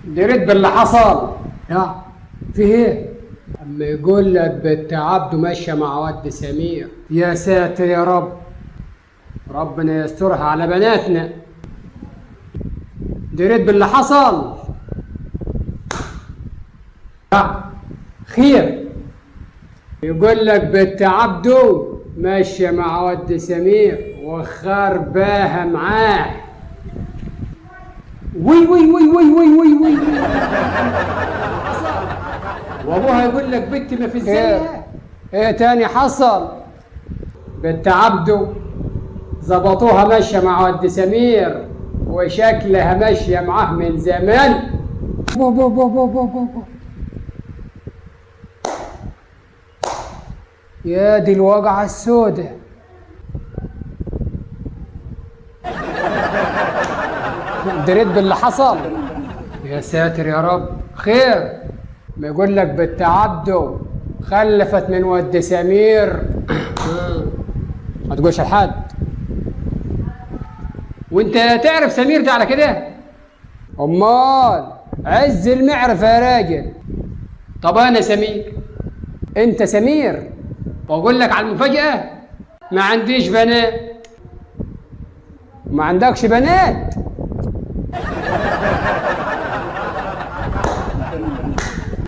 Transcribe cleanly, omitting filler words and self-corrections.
دريت باللي حصل. يا في ايه؟ اما يقول لك بنت عبده ماشيه مع ود سمير. يا ساتر يا رب، ربنا يسترها على بناتنا. دريت باللي حصل. خير. يقول لك بنت عبده ماشيه مع ود سمير وخرباها معاه. وي وي وي وي وي وي وي وابوها يقول لك بنتي ما في زيها. ايه تاني حصل؟ بنت عبده ظبطوها ماشيه مع ود سمير وشكلها ماشيه معاه من زمان. بو بو بو بو بو بو بو. يا دي الوجعه السوداء. دريت باللي حصل. يا ساتر يا رب، خير. ما يقول لك بنت عبده خلفت من ود سمير. ما تقولش لحد. وانت تعرف سمير ده على كده؟ امال عز المعرفه يا راجل. طب انا سمير، انت سمير. واقول لك على المفاجاه، ما عنديش بنات. ما عندكش بنات؟